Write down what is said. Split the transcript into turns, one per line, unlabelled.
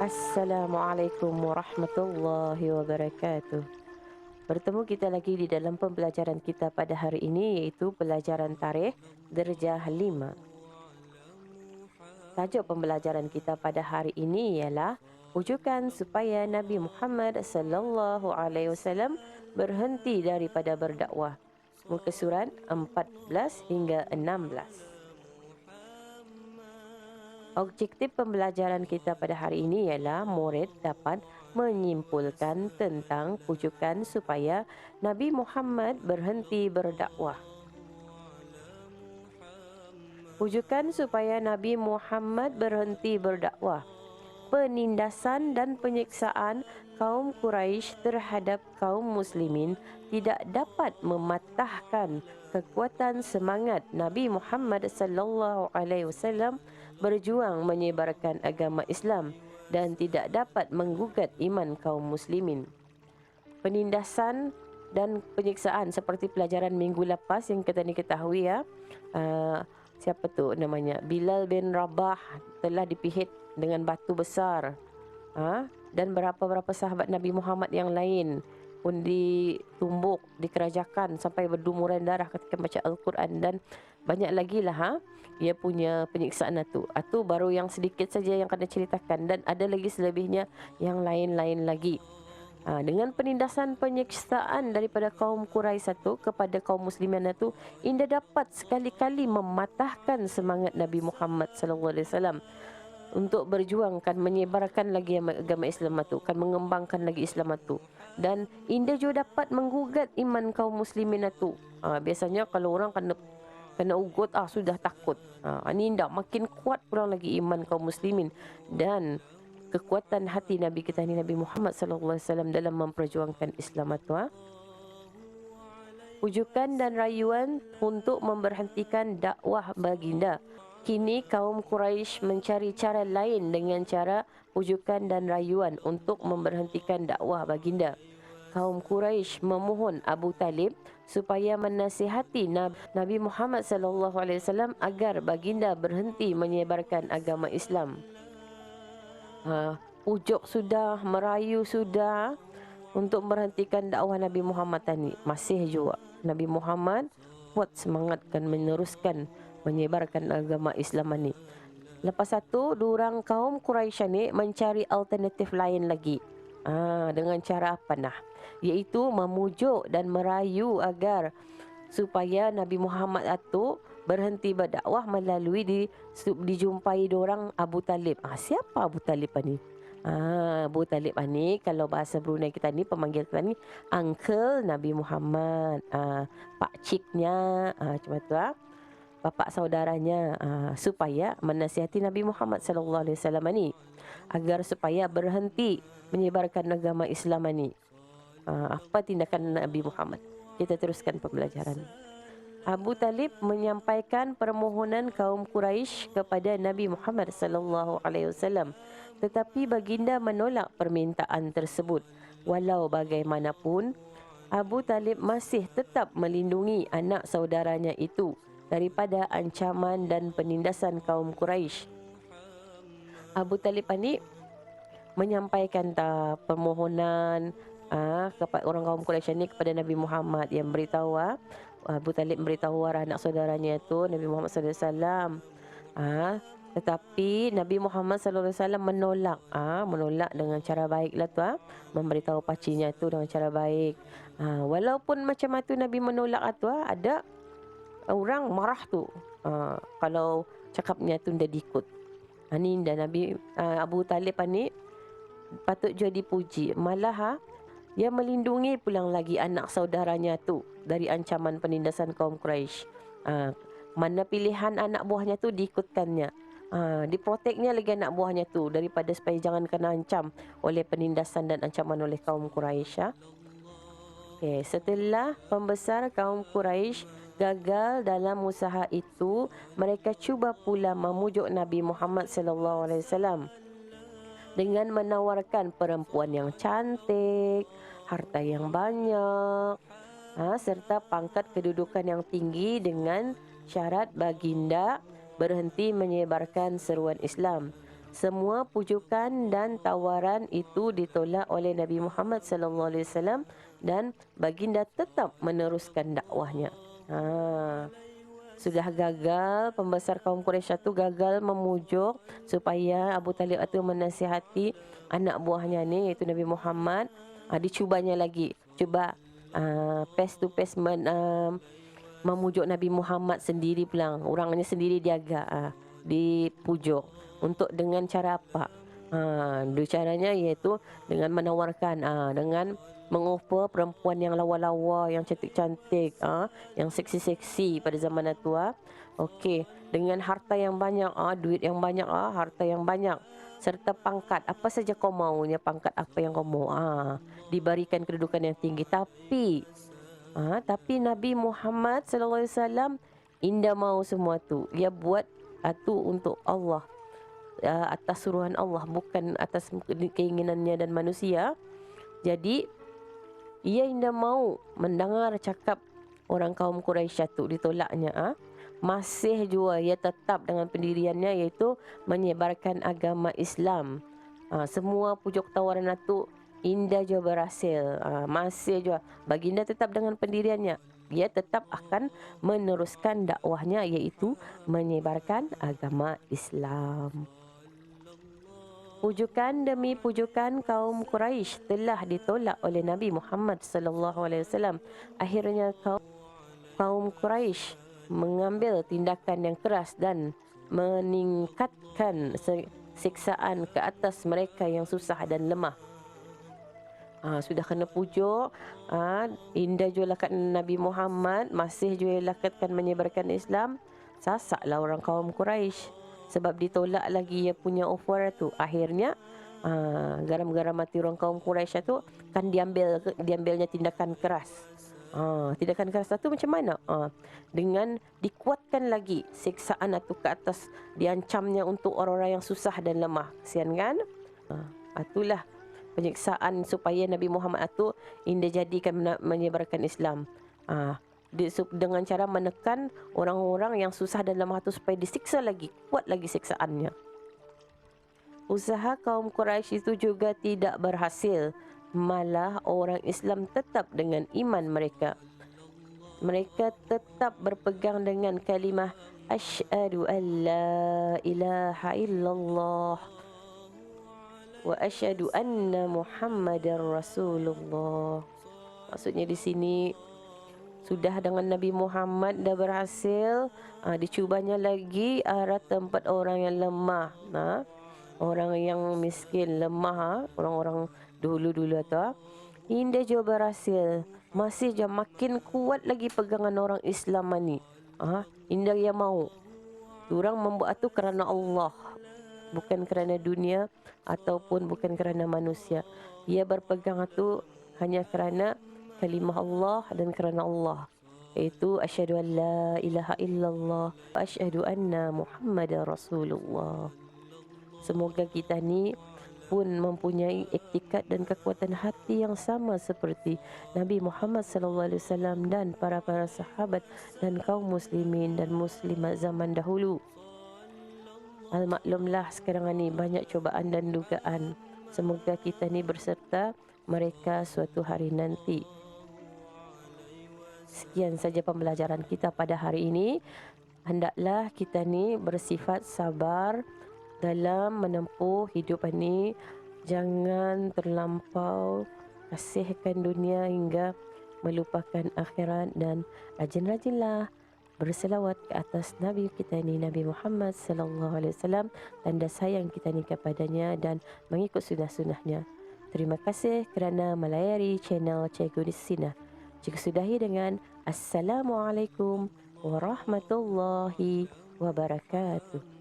Assalamualaikum warahmatullahi wabarakatuh. Bertemu kita lagi di dalam pembelajaran kita pada hari ini, iaitu pelajaran tarikh darjah 5. Tajuk pembelajaran kita pada hari ini ialah rujukan supaya Nabi Muhammad sallallahu alaihi wasallam berhenti daripada berdakwah. Muka surat 14 hingga 16. Objektif pembelajaran kita pada hari ini ialah murid dapat menyimpulkan tentang pujukan supaya Nabi Muhammad berhenti berdakwah. Pujukan supaya Nabi Muhammad berhenti berdakwah. Penindasan dan penyiksaan kaum Quraisy terhadap kaum muslimin tidak dapat mematahkan kekuatan semangat Nabi Muhammad sallallahu alaihi wasallam berjuang menyebarkan agama Islam dan tidak dapat menggugat iman kaum muslimin. Penindasan dan penyiksaan seperti pelajaran minggu lepas yang kita ketahui ya. Siapa tu namanya? Bilal bin Rabah telah dipihit dengan batu besar. Dan berapa-berapa sahabat Nabi Muhammad yang lain pun ditumbuk, dikerajakan sampai berdumuran darah ketika baca Al-Quran, dan banyak lagi lah dia punya penyiksaan itu. Itu baru yang sedikit saja yang kena ceritakan, dan ada lagi selebihnya yang lain-lain lagi. Dengan penindasan penyiksaan daripada kaum Quraisy satu kepada kaum muslimin itu, indah dapat sekali-kali mematahkan semangat Nabi Muhammad sallallahu alaihi wasallam untuk berjuangkan menyebarkan lagi agama Islam itu, kan mengembangkan lagi Islam itu, dan indah juga dapat menggugat iman kaum muslimin itu. Biasanya kalau orang kena ugut sudah takut. Ini indah makin kuat pulang lagi iman kaum muslimin dan kekuatan hati Nabi kita ni, Nabi Muhammad sallallahu alaihi wasallam, dalam memperjuangkan Islam itu. Pujukan dan rayuan untuk memberhentikan dakwah baginda. Kini kaum Quraisy mencari cara lain dengan cara pujukan dan rayuan untuk memberhentikan dakwah baginda. Kaum Quraisy memohon Abu Talib supaya menasihati Nabi Muhammad sallallahu alaihi wasallam agar baginda berhenti menyebarkan agama Islam. Pujuk sudah, merayu sudah untuk berhentikan dakwah Nabi Muhammad tadi. Masih juga Nabi Muhammad kuat semangat kan meneruskan menyebarkan agama Islam ini. Lepas itu, durang kaum Quraisy ni mencari alternatif lain lagi. Dengan cara apa nah? Iaitu memujuk dan merayu agar supaya Nabi Muhammad itu berhenti berdakwah melalui dijumpai dorang Abu Talib. Siapa Abu Talib ni? Abu Talib ni kalau bahasa Brunei kita ni, pemanggil kita ni uncle Nabi Muhammad, pak ciknya, macam tu bapa saudaranya, supaya menasihati Nabi Muhammad sallallahu alaihi wasallam ni agar supaya berhenti menyebarkan agama Islam ni. Apa tindakan Nabi Muhammad? Kita teruskan pembelajaran. Abu Talib menyampaikan permohonan kaum Quraisy kepada Nabi Muhammad sallallahu alaihi wasallam, tetapi baginda menolak permintaan tersebut. Walau bagaimanapun, Abu Talib masih tetap melindungi anak saudaranya itu daripada ancaman dan penindasan kaum Quraisy. Abu Talib ni menyampaikan permohonan kepada orang kaum Quraisy ni kepada Nabi Muhammad, yang beritahu Abu Talib beritahu anak saudaranya itu Nabi Muhammad sallallahu alaihi wasallam. Tetapi Nabi Muhammad sallallahu alaihi wasallam menolak dengan cara baiklah tu, memberitahu pacinya itu dengan cara baik. Walaupun macam itu Nabi menolak tu, ada orang marah tu. Kalau cakapnya tu dah diikut. Ni dan Nabi Abu Talib ni patut juga dipuji. Malah dia melindungi pulang lagi anak saudaranya tu dari ancaman penindasan kaum Quraisy. Mana pilihan anak buahnya tu diikutkannya. Diproteknya lagi anak buahnya tu daripada supaya jangan kena ancam oleh penindasan dan ancaman oleh kaum Quraisy. Setelah pembesar kaum Quraisy gagal dalam usaha itu, mereka cuba pula memujuk Nabi Muhammad sallallahu alaihi wasallam dengan menawarkan perempuan yang cantik, harta yang banyak, serta pangkat kedudukan yang tinggi, dengan syarat baginda berhenti menyebarkan seruan Islam. Semua pujukan dan tawaran itu ditolak oleh Nabi Muhammad sallallahu alaihi wasallam dan baginda tetap meneruskan dakwahnya. Ha, sudah gagal, pembesar kaum Quraisy itu gagal memujuk supaya Abu Talib itu menasihati anak buahnya ni iaitu Nabi Muhammad. Dicubanya lagi. Cuba face to face memujuk Nabi Muhammad sendiri pulang. Orangnya sendiri dia agak dipujuk. Untuk dengan cara apa? Caranya iaitu dengan menawarkan, dengan mengofer perempuan yang lawa-lawa, yang cantik-cantik, yang seksi-seksi pada zaman itu. Okey, dengan harta yang banyak, duit yang banyak, harta yang banyak, serta pangkat. Apa saja kau maunya, pangkat apa yang kau mau. Diberikan kedudukan yang tinggi. Tapi Nabi Muhammad sallallahu alaihi wasallam indah mau semua tu. Dia buat itu untuk Allah, atas suruhan Allah, bukan atas keinginannya dan manusia. Jadi ia indah mau mendengar cakap orang kaum Quraisy tu ditolaknya. Masih juga ia tetap dengan pendiriannya, iaitu menyebarkan agama Islam. Semua pujuk tawaran itu indah juga berhasil. Masih juga baginda tetap dengan pendiriannya. Dia tetap akan meneruskan dakwahnya, iaitu menyebarkan agama Islam. Pujukan demi pujukan kaum Quraisy telah ditolak oleh Nabi Muhammad sallallahu alaihi wasallam. Akhirnya kaum Quraisy mengambil tindakan yang keras dan meningkatkan siksaan ke atas mereka yang susah dan lemah. Sudah kena pujuk, indah juga lakat Nabi Muhammad, masih juga lakatkan menyebarkan Islam. Sasaklah orang kaum Quraisy sebab ditolak lagi ia punya offer tu. Akhirnya garam-garam mati orang kaum Quraisy tu kan diambilnya tindakan keras. Tindakan keras itu macam mana? Dengan dikuatkan lagi siksaan itu ke atas, diancamnya untuk orang-orang yang susah dan lemah. Kesian kan? Itulah penyiksaan supaya Nabi Muhammad itu indah jadikan menyebarkan Islam. Dengan cara menekan orang-orang yang susah dan lemah itu supaya disiksa lagi, kuat lagi siksaannya. Usaha kaum Quraisy itu juga tidak berhasil. Malah orang Islam tetap dengan iman mereka. Mereka tetap berpegang dengan kalimah asyhadu an la ilaha illallah wa asyhadu anna Muhammadar Rasulullah. Maksudnya di sini sudah dengan Nabi Muhammad dah berhasil, dicubanya lagi arah tempat orang yang lemah, orang yang miskin, lemah, orang-orang dulu-dulu tu. Indah juga berhasil, masih je makin kuat lagi pegangan orang Islam ni. Indah yang mau. Orang membuat tu kerana Allah, bukan kerana dunia ataupun bukan kerana manusia. Ia berpegang tu hanya kerana kalimah Allah dan kerana Allah, iaitu asyhadu an la ilaha illallah wa asyhadu anna Muhammadar Rasulullah. Semoga kita ni pun mempunyai iktikad dan kekuatan hati yang sama seperti Nabi Muhammad sallallahu alaihi wasallam dan para sahabat dan kaum muslimin dan muslimat zaman dahulu. Maklumlah sekarang ni banyak cubaan dan dugaan. Semoga kita ni berserta mereka suatu hari nanti. Sekian saja pembelajaran kita pada hari ini. Hendaklah kita ni bersifat sabar dalam menempuh hidup ini. Jangan terlampau kasihkan dunia hingga melupakan akhirat, dan rajin-rajinlah berselawat ke atas Nabi kita ni, Nabi Muhammad sallallahu alaihi wasallam, tanda sayang kita ni kepadanya dan mengikut sunnah-sunnahnya. Terima kasih kerana melayari channel Cikgu Nisina. Cikgu sudahi dengan Assalamualaikum warahmatullahi wabarakatuh.